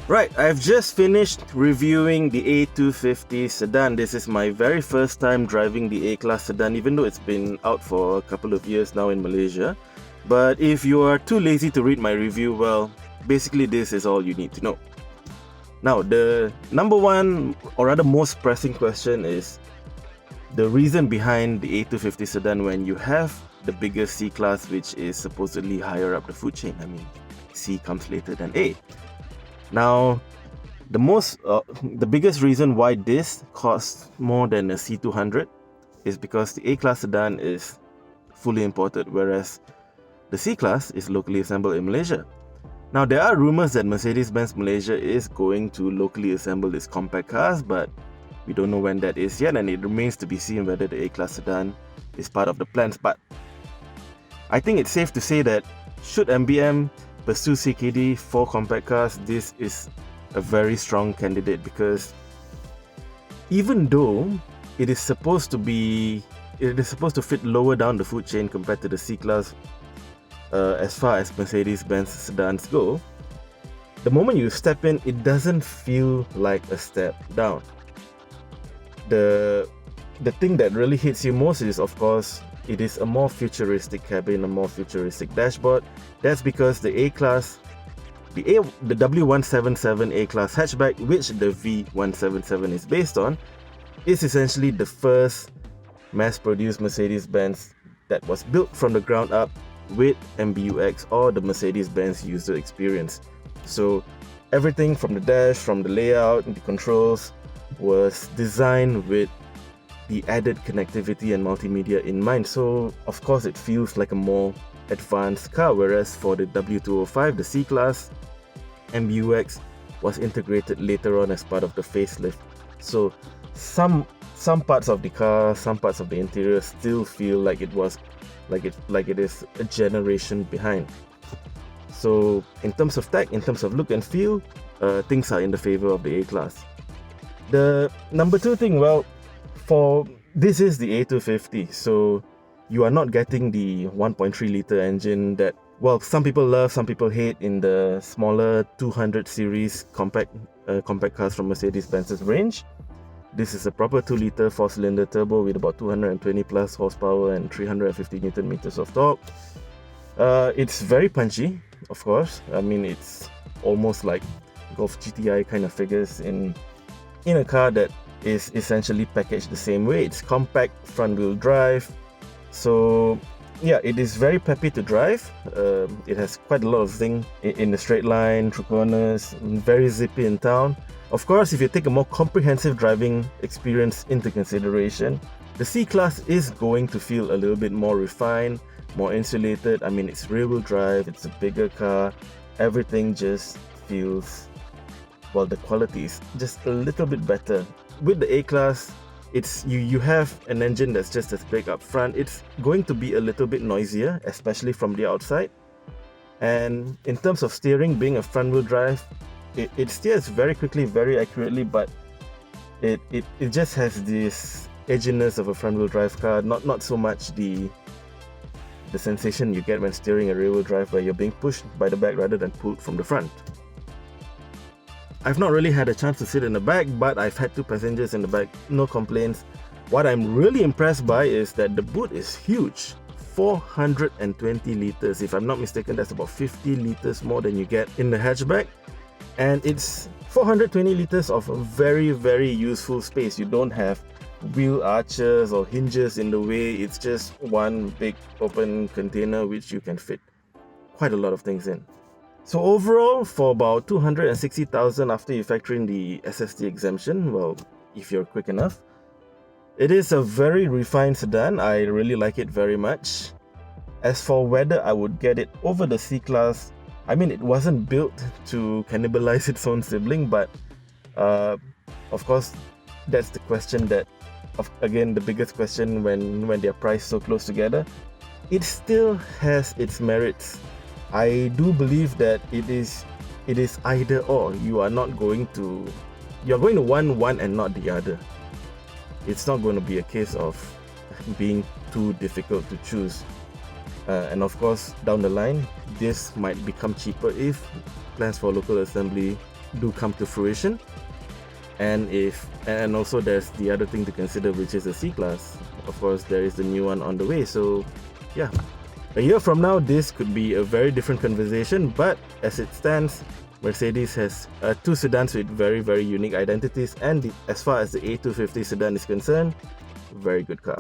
Right, I've just finished reviewing the A250 Sedan. This is my very first time driving the A-Class Sedan, even though it's been out for a couple of years now in Malaysia. But if you are too lazy to read my review, well, basically this is all you need to know. Now, the number one, or rather most pressing question is the reason behind the A250 Sedan when you have the biggest C-Class, which is supposedly higher up the food chain. I mean, C comes later than A. Now, the biggest reason why this costs more than a C200 is because the A-Class sedan is fully imported, whereas the C-Class is locally assembled in Malaysia. Now, there are rumors that Mercedes-Benz Malaysia is going to locally assemble its compact cars, but we don't know when that is yet, and it remains to be seen whether the A-Class sedan is part of the plans. But I think it's safe to say that should MBM pursue CKD for compact cars, this is a very strong candidate, because even though it is supposed to fit lower down the food chain compared to the C-Class as far as Mercedes-Benz sedans go, the moment you step in, it doesn't feel like a step down. The thing that really hits you most is, of course, it is a more futuristic cabin, a more futuristic dashboard. That's because the A-Class, the W177 A-Class hatchback, which the V177 is based on, is essentially the first mass-produced Mercedes-Benz that was built from the ground up with MBUX, or the Mercedes-Benz user experience. So everything from the dash, from the layout, and the controls was designed with the added connectivity and multimedia in mind. So of course it feels like a more advanced car, whereas for the W205, the C-Class, MBUX was integrated later on as part of the facelift. So some parts of the car, some parts of the interior still feel like it is a generation behind. So in terms of tech, in terms of look and feel, things are in the favor of the A-Class. The number two thing, well, for this is the A250, so you are not getting the 1.3 liter engine that, well, some people love, some people hate in the smaller 200 series compact cars from Mercedes-Benz's range. This is a proper 2 liter 4-cylinder turbo with about 220 plus horsepower and 350 Newton meters of torque. It's very punchy, of course. I mean, it's almost like Golf GTI kind of figures in a car that is essentially packaged the same way. It's compact, front-wheel drive, so yeah, it is very peppy to drive. It has quite a lot of zing in the straight line, through corners, very zippy in town. Of course, if you take a more comprehensive driving experience into consideration, the C-Class is going to feel a little bit more refined, more insulated. I mean, it's rear-wheel drive, it's a bigger car, everything just feels, well, the quality is just a little bit better. With the A-Class, it's you have an engine that's just as big up front. It's going to be a little bit noisier, especially from the outside. And in terms of steering, being a front-wheel drive, it steers very quickly, very accurately, but it just has this edginess of a front-wheel drive car, not so much the sensation you get when steering a rear-wheel drive, where you're being pushed by the back rather than pulled from the front. I've not really had a chance to sit in the back, but I've had 2 passengers in the back, no complaints. What I'm really impressed by is that the boot is huge, 420 liters. If I'm not mistaken, that's about 50 liters more than you get in the hatchback. And it's 420 liters of very, very useful space. You don't have wheel arches or hinges in the way. It's just one big open container which you can fit quite a lot of things in. So overall, for about 260,000 after you factor in the SST exemption, well, if you're quick enough, it is a very refined sedan. I really like it very much. As for whether I would get it over the C-Class, I mean, it wasn't built to cannibalize its own sibling, but of course, that's the question that, again, the biggest question when they're priced so close together. It still has its merits. I do believe that it is either or. You're going to want one and not the other. It's not going to be a case of being too difficult to choose. And of course, down the line, this might become cheaper if plans for local assembly do come to fruition. And also there's the other thing to consider, which is the C-Class. Of course, there is the new one on the way. So yeah, a year from now, this could be a very different conversation, but as it stands, Mercedes has two sedans with very, very unique identities, and as far as the A250 sedan is concerned, very good car.